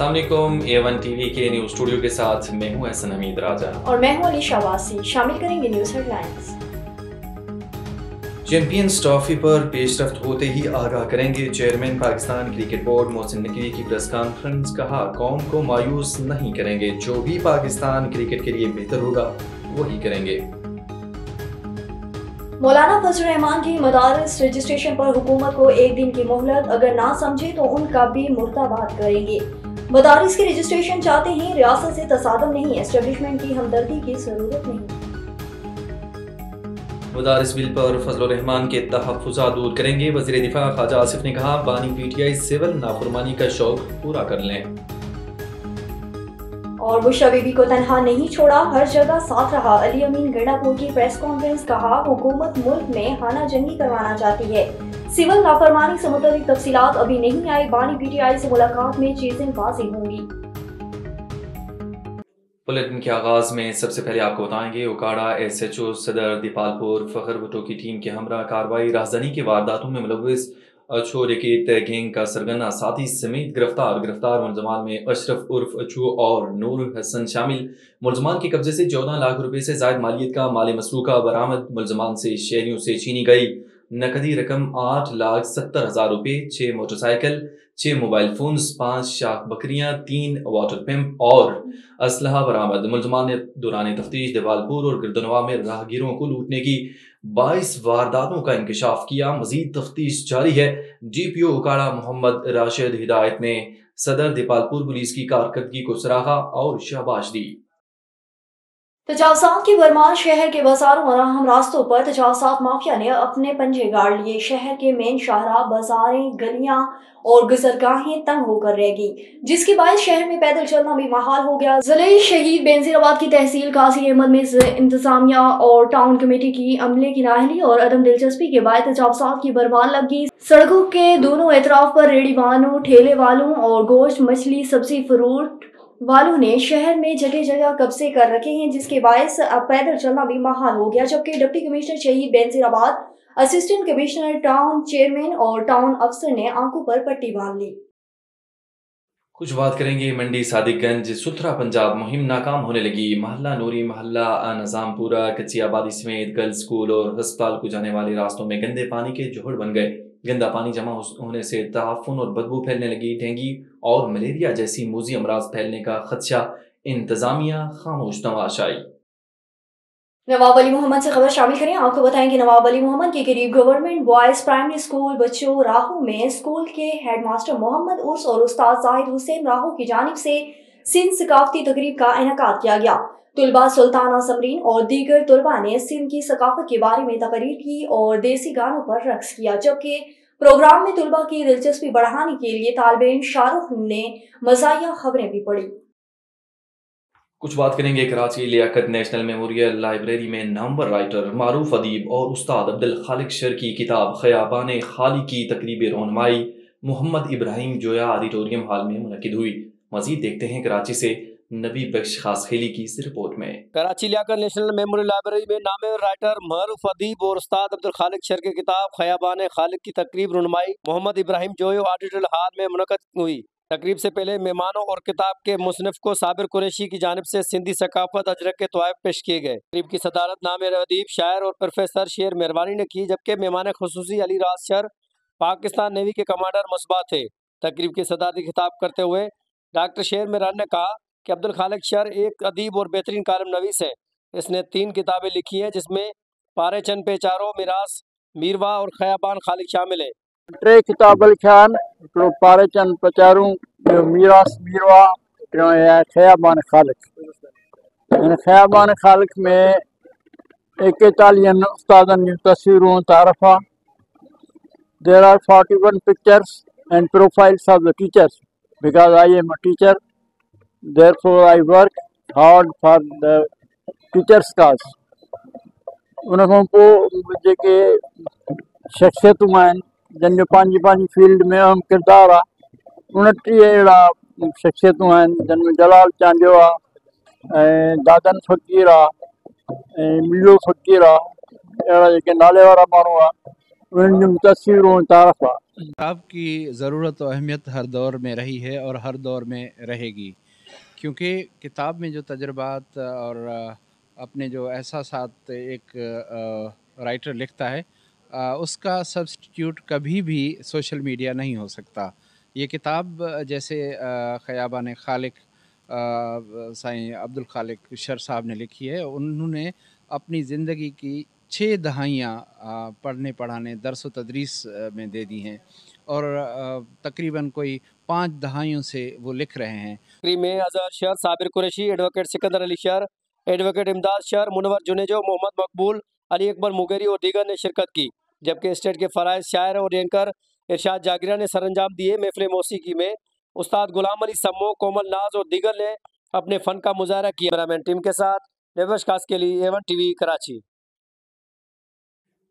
अस्सलाम वालेकुम। A1 TV के न्यूज़ स्टूडियो के साथ मैं हूं एहसन हमीद राजा और मैं हूं अली शाबासी। शामिल करेंगे न्यूज़ हेडलाइंस। चैंपियंस ट्रॉफी पर पेशरफ्त होते ही आगाह करेंगे chairman Pakistan cricket board Mohsin Naqvi की प्रेस कॉन्फ्रेंस। कहा, कौम को मायूस नहीं करेंगे, जो भी पाकिस्तान क्रिकेट के लिए बेहतर होगा वही करेंगे। मौलाना फजल रहमान की मदारिस रजिस्ट्रेशन पर हुकूमत को एक दिन की मोहलत, अगर ना समझे तो उनका भी मुर्दाबाद करेंगे। मदारिस की रजिस्ट्रेशन चाहते हैं, रियासत से तसादम नहीं, एस्टेब्लिशमेंट की हमदर्दी की जरूरत नहीं। मदारिस बिल पर फजल रहमान के तहफ़्फ़ुज़ात दूर करेंगे। वज़ीर दिफा ख्वाजा आसिफ ने कहा, बानी PTI सिविल नाफरमानी का शौक पूरा कर लें। और बुशरा बीबी को तनहा नहीं छोड़ा, हर जगह साथ रहा। अली अमीन गंडापुर की प्रेस कॉन्फ्रेंस। कहा, हुकूमत मुल्क में खाना जंगी करवाना चाहती है, सिविल नाफरमानी से मुतालिक तफसीलात अभी नहीं आई, बानी PTI से मुलाकात में चीजें वाज़ेह होंगी। बुलेटिन के आगाज में सबसे पहले आपको बताएंगे, उकाड़ा SHO सदर दीपालपुर फखर भुट्टो की टीम के हमरा कार्रवाई। राजधानी के वारदातों में मुलव्विस अछू रैकेट गैंग का सरगना साथी समेत गिरफ्तार मुलजमान में अशरफ उर्फ अछू और नूर हसन शामिल। मुलजमान के कब्जे से 14 लाख रुपए से जायद मालियत का माल मसरूका बरामद। मुलजमान से शहरियों से छीनी गई नकदी रकम 8,70,000 रुपए, 6 मोटरसाइकिल, 6 मोबाइल फोन्स, 5 शाख बकरियां, 3 वाटर पंप और असलहा बरामद। मुलजमान ने दौरान तफ्तीश दीपालपुर और गिरदनवा में राहगीरों को लूटने की 22 वारदातों का इंकशाफ किया। मजीद तफ्तीश जारी है। GPO उकाड़ा मोहम्मद राशिद हिदायत ने सदर दीपालपुर पुलिस की कारकर्दगी को सराहा और शाबाश दी। तजावजात की भरमार। शहर के बाजारों और अहम रास्तों पर तजावजात माफिया ने अपने पंजे गाड़ लिए। शहर के मेन शाहरा, बाजारें, गलियां और गुजरगाहें तंग होकर रह गई, जिसके बायस शहर में पैदल चलना भी महाल हो गया। जिले शहीद बेनजीराबाद की तहसील काजी अहमद में इंतजामिया और टाउन कमेटी की अमले की नाअहली और अदम दिलचस्पी के बाद तजावजात की भरमार लग गई। सड़कों के दोनों एतराफ पर रेडी वालों, ठेले वालों और गोश्त, मछली, सब्जी, फ्रूट वालों ने शहर में जगह जगह कब्जे कर रखे हैं, जिसके बायस अब पैदल चलना भी महाल हो गया। जबकि डिप्टी कमिश्नर शहीद Benazirabad, assistant commissioner town, chairman और टाउन अफसर ने आंखों पर पट्टी बांध ली। कुछ बात करेंगे मंडी सादिकगंज सुथरा पंजाब मुहिम नाकाम होने लगी। मोहल्ला नूरी, मोहल्ला निजामपुरा, कच्ची आबादी समेत गर्ल्स स्कूल और अस्पताल को जाने वाले रास्तों में गंदे पानी के जोहड़ बन गए। गंदा पानी जमा होने से ताफुन और बदबू फैलने लगी। डेंगू और मलेरिया जैसी मूजी अमराज फैलने का खदशा। इंतजामिया खामोश तमाशाई। नवाब अली मोहम्मद से खबर शामिल करें। आपको बताएंगे, नवाब अली मोहम्मद के करीब गवर्नमेंट बॉयज प्राइमरी स्कूल बच्चों राहू में स्कूल के हेडमास्टर मोहम्मद उर्स और उस्ताद जाहिद हुसैन राहू की जानिब से सिंध सकाफती तकरीब का इनेकाद किया गया। तुलबा सुल्ताना समरीन और दीगर तुलबा ने सिंध की सकाफत के बारे में तकरीर की और देसी गानों पर रक्स किया। जबकि प्रोग्राम में तुलबा की दिलचस्पी बढ़ाने के लिए तालिबे इल्म शाहरुख ने मज़ाहिया खबरें भी पढ़ी। कुछ बात करेंगे Karachi Liaquat national memorial library में नामवर राइटर मारूफ अदीब और उस्ताद अब्दुल खालिक शर की किताब खयाबान खाली की तकरीब रोनमाई मोहम्मद इब्राहिम जोया ऑडिटोरियम हॉल में मुनक्किद हुई। मजीद देखते हैं कराची से नबी बख्श खास खेली की इस रिपोर्ट में। Karachi Liaquat national memorial library में नामवर राइटर मारूफ अदीब और उस्ताद अब्दुल खालिक शर की किताब खयाबान खालिक की तकरीब रोनमाई मोहम्मद इब्राहिम जोया ऑडिटोरियम हॉल में मुनक्किद हुई। तकरीब से पहले मेहमानों और किताब के मुसन्निफ को साबिर कुरैशी की जानिब से सिंधी सकाफत अजरक के तोहफ़े पेश किए गए। तकरीब की सदारत नामवर अदीब, शायर और प्रोफेसर शेर मेहरबानी ने की, जबकि मेहमान खुसूसी अली राज शर पाकिस्तान नेवी के कमांडर मुसबा थे। तकरीब की सदारती खिताब करते हुए डॉक्टर शेर मेहरबानी ने कहा कि अब्दुल खालिक शर एक अदीब और बेहतरीन कालम नवीस है। इसने 3 किताबें लिखी हैं, जिसमें पारे चंद पेचारो, मिरास मीरवा और खयाबान खालिक शामिल है। 3 किताब लिखान, हिकिड़ो पारे चंद पेचारू, मीरास मीरवा, खयाबान खालिक। इन खयाबान खालिक में 41 उस्तादन जी तस्वीरूं तारफ़ आहे। There are 41 pictures and profiles of the teachers because I am a teacher. Therefore, I work hard for the teachers' cause. उन खां पोइ जेके शख़्सियतूं आहिनि, जिन जो पंहिंजी पंहिंजी फील्ड में अहम किरदारु आहे, 29 अहिड़ा शख़्सियतूं आहिनि, जिन में जलाल चांडियो आहे ऐं दादन फ़क़ीर आहे ऐं मिलो फ़क़ीर आहे। अहिड़ा जेके नाले वारा माण्हू आहे, उन मुतासिर तारफ़ किताब की ज़रूरत और अहमियत हर दौर में रही है और हर दौर में रहेगी, क्योंकि किताब में जो तजुर्बात और अपने जो एहसासात एक राइटर लिखता है, उसका सब्स्टिट्यूट कभी भी सोशल मीडिया नहीं हो सकता। ये किताब जैसे ख़याबान खालिक साईं अब्दुल खालिक शर साहब ने लिखी है, उन्होंने अपनी ज़िंदगी की 6 दहाइयाँ पढ़ने पढ़ाने दर्स व तदरीस में दे दी हैं और तकरीबन कोई 5 दहाइयों से वो लिख रहे हैं। तकरीब में Azhar sir, Sabir Qureshi, advocate Sikandar Ali sir, advocate इमदाद शर, मुनव्वर जुनेजो, मोहम्मद मकबूल, अली अकबर मुगेरी और दीगर ने शिरकत की, जबकि स्टेट के फ़राइज़ शायर और एंकर इरशाद जागीरा ने सरअंजाम दिए। महफिल मौसीकी में उस्ताद गुलाम अली सम्मो, कोमल नाज और दीगर ने अपने फ़न का मुजाहरा किया। कैमरामैन टीम के साथ नेवश कास के लिए A1 TV कराची।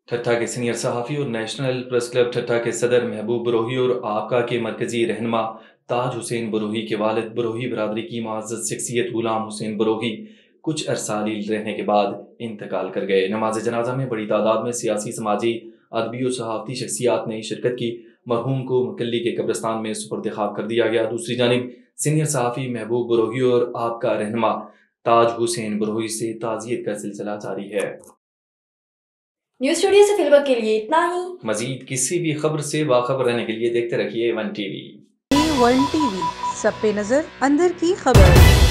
ठट्ठा के सीनियर सहाफ़ी और नेशनल प्रेस क्लब ठट्ठा के सदर महबूब बरोही और आपका के मरकजी रहनुमा ताज हुसैन बरोही के वालिद बरोही बरादरी की मुअज़्ज़ज़ शख्सियत गुलाम हुसैन बरोही कुछ अरसाली रहने के बाद इंतकाल कर गए। नमाज जनाजा में बड़ी तादाद में सियासी, समाजी, अदबी और सहाफ़ती शख्सियात ने शिरकत की। मरहूम को मकल्ली के कब्रिस्तान में सुपुर्द खाक कर दिया गया। दूसरी जानिब सीनियर सहाफ़ी महबूब बरोही और आपका रहनुमा ताज हुसैन बरोही से ताज़ियत का सिलसिला जारी है। न्यूज़ स्टूडियो से फिलहाल के लिए इतना ही। मजीद किसी भी खबर से बाखबर रहने के लिए देखते रहिए A1 TV। A1 TV, सब पे नजर, अंदर की खबर।